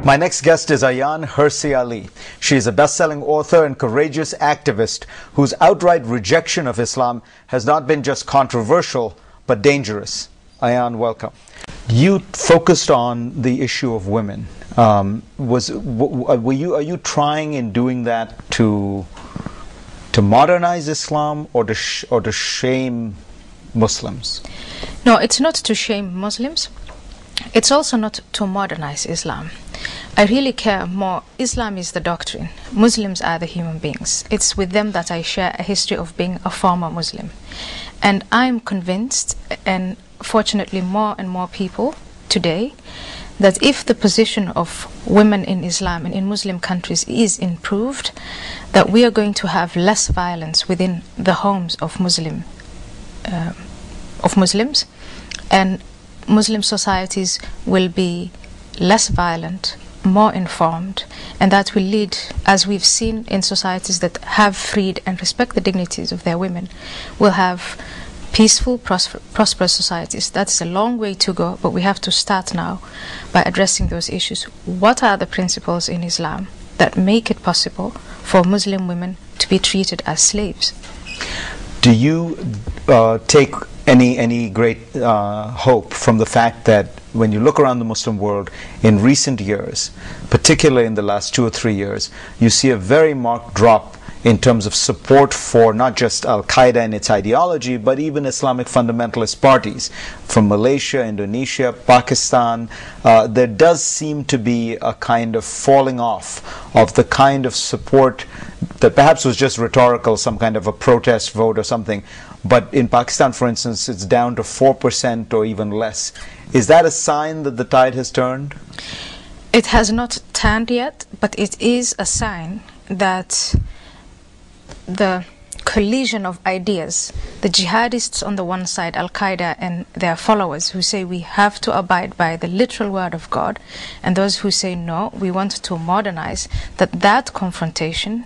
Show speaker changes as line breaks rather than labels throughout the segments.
My next guest is Ayaan Hersi Ali. She is a best-selling author and courageous activist whose outright rejection of Islam has not been just controversial, but dangerous. Ayaan, welcome. You focused on the issue of women. Are you trying in doing that to modernize Islam or to shame Muslims?
No, it's not to shame Muslims. It's also not to modernize Islam. I really care more. Islam is the doctrine. Muslims are the human beings. It's with them that I share a history of being a former Muslim. And I'm convinced, and fortunately more and more people today, that if the position of women in Islam and in Muslim countries is improved, that we are going to have less violence within the homes of Muslims, and Muslim societies will be less violent, more informed, and that will lead, as we've seen in societies that have freed and respect the dignities of their women, will have peaceful, prosperous societies. That's a long way to go, but we have to start now by addressing those issues. What are the principles in Islam that make it possible for Muslim women to be treated as slaves?
Do you take any great hope from the fact that when you look around the Muslim world in recent years, particularly in the last 2 or 3 years, you see a very marked drop in terms of support for not just Al-Qaeda and its ideology, but even Islamic fundamentalist parties from Malaysia, Indonesia, Pakistan? There does seem to be a kind of falling off of the kind of support that perhaps was just rhetorical, some kind of a protest vote or something. But in Pakistan, for instance, it's down to 4% or even less. Is that a sign that the tide has turned?
It has not turned yet, but it is a sign that the collision of ideas, the jihadists on the one side, Al-Qaeda and their followers who say we have to abide by the literal word of God, and those who say no, we want to modernize, that confrontation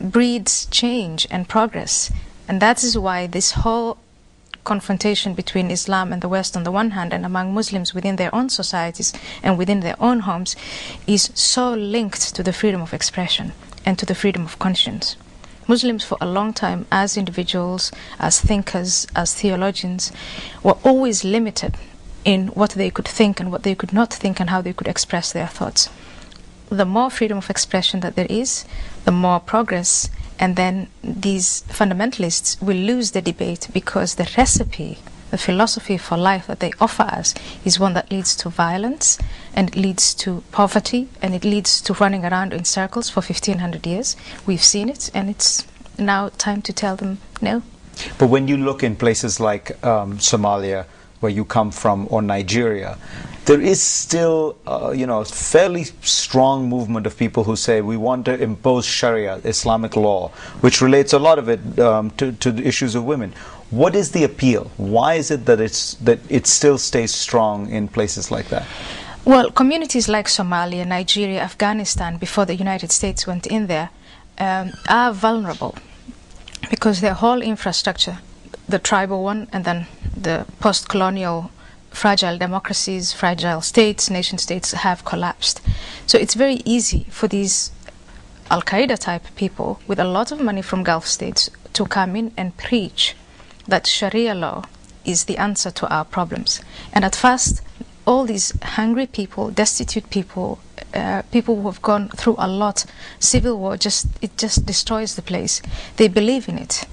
breeds change and progress. And that is why this whole confrontation between Islam and the West on the one hand, and among Muslims within their own societies and within their own homes, is so linked to the freedom of expression and to the freedom of conscience. Muslims for a long time, as individuals, as thinkers, as theologians, were always limited in what they could think and what they could not think and how they could express their thoughts. The more freedom of expression that there is, the more progress. And then these fundamentalists will lose the debate, because the recipe, the philosophy for life that they offer us is one that leads to violence, and it leads to poverty, and it leads to running around in circles for 1500 years. We've seen it, and it's now time to tell them no.
But when you look in places like Somalia, where you come from, or Nigeria, there is still, a fairly strong movement of people who say we want to impose Sharia, Islamic law, which relates a lot of it to the issues of women. What is the appeal? Why is it that it still stays strong in places like that?
Well, communities like Somalia, Nigeria, Afghanistan, before the United States went in there, are vulnerable because their whole infrastructure, the tribal one, and then the post-colonial fragile democracies, fragile states, nation states have collapsed. So it's very easy for these Al-Qaeda type people with a lot of money from Gulf states to come in and preach that Sharia law is the answer to our problems. And at first, all these hungry people, destitute people, people who have gone through a lot, civil war, it just destroys the place. They believe in it.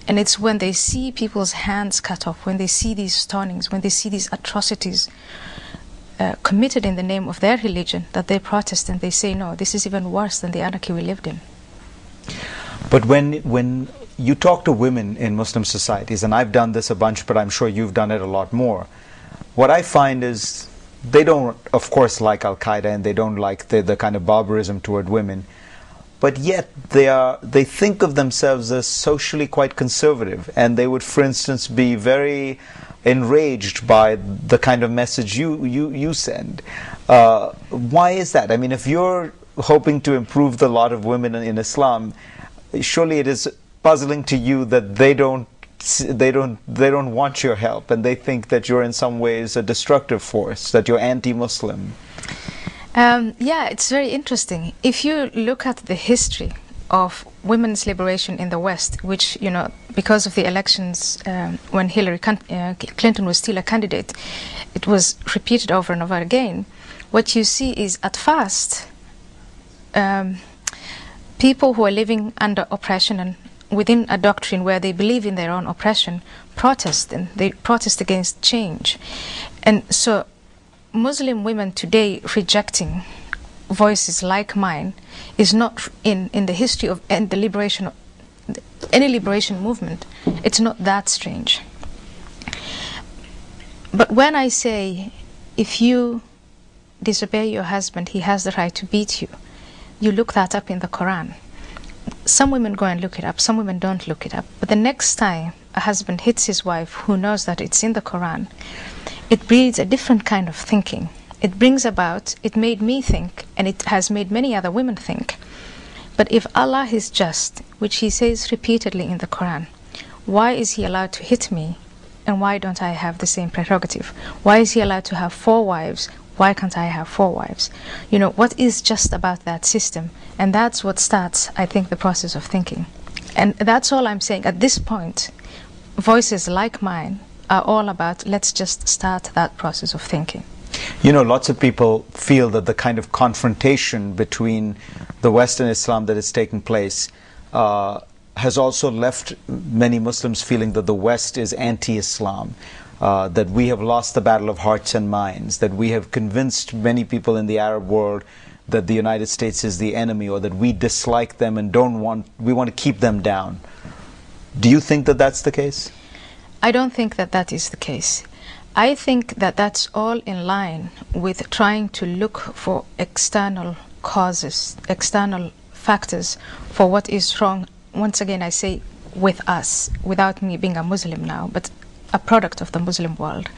And it's when they see people's hands cut off, when they see these stonings, when they see these atrocities committed in the name of their religion, that they protest and they say, no, this is even worse than the anarchy we lived in.
But when you talk to women in Muslim societies, and I've done this a bunch, but I'm sure you've done it a lot more, what I find is they don't, of course, like Al-Qaeda, and they don't like the kind of barbarism toward women. But yet they think of themselves as socially quite conservative, and they would, for instance, be very enraged by the kind of message you send. Why is that? I mean, if you're hoping to improve the lot of women in Islam, surely it is puzzling to you that they don't they don't want your help, and they think that you're in some ways a destructive force, that you're anti-Muslim.
Yeah, it's very interesting. If you look at the history of women's liberation in the West, which, you know, because of the elections when Hillary Clinton was still a candidate, it was repeated over and over again. What you see is, at first, people who are living under oppression and within a doctrine where they believe in their own oppression protest, and they protest against change. And so Muslim women today rejecting voices like mine is not in the history of the liberation of any liberation movement. It's not that strange. But when I say, if you disobey your husband, he has the right to beat you, you look that up in the Quran. Some women go and look it up, some women don't look it up. But the next time a husband hits his wife who knows that it's in the Quran, it breeds a different kind of thinking. It brings about, it made me think, and it has made many other women think. But if Allah is just, which He says repeatedly in the Quran, why is He allowed to hit me, and why don't I have the same prerogative? Why is He allowed to have 4 wives? Why can't I have 4 wives? You know, what is just about that system? And that's what starts, I think, the process of thinking. And that's all I'm saying. At this point, voices like mine are all about, let's just start that process of thinking.
You know, lots of people feel that the kind of confrontation between the West and Islam that is taking place has also left many Muslims feeling that the West is anti-Islam, that we have lost the battle of hearts and minds, that we have convinced many people in the Arab world that the United States is the enemy, or that we dislike them and we want to keep them down. Do you think that that's the case?
I don't think that that is the case. I think that that's all in line with trying to look for external causes, external factors for what is wrong. Once again, I say with us, without me being a Muslim now, but a product of the Muslim world.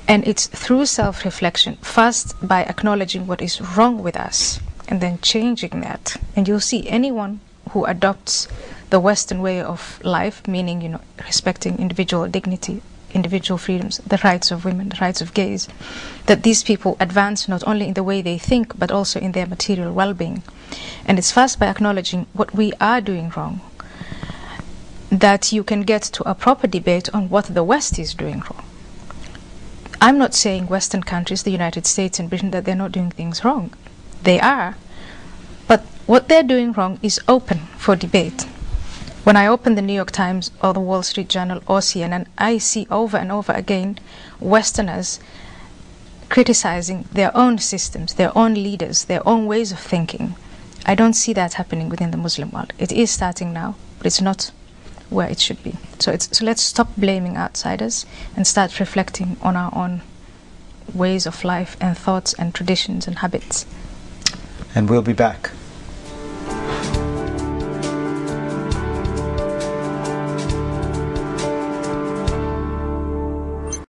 And it's through self-reflection, first by acknowledging what is wrong with us, and then changing that. And you'll see anyone who adopts the Western way of life, meaning, you know, respecting individual dignity, individual freedoms, the rights of women, the rights of gays, that these people advance not only in the way they think, but also in their material well-being. And it's first by acknowledging what we are doing wrong that you can get to a proper debate on what the West is doing wrong. I'm not saying Western countries, the United States and Britain, that they're not doing things wrong. They are. But what they're doing wrong is open for debate. When I open the New York Times or the Wall Street Journal or CNN, I see over and over again Westerners criticizing their own systems, their own leaders, their own ways of thinking. I don't see that happening within the Muslim world. It is starting now, but it's not where it should be. So let's stop blaming outsiders and start reflecting on our own ways of life and thoughts and traditions and habits.
And we'll be back.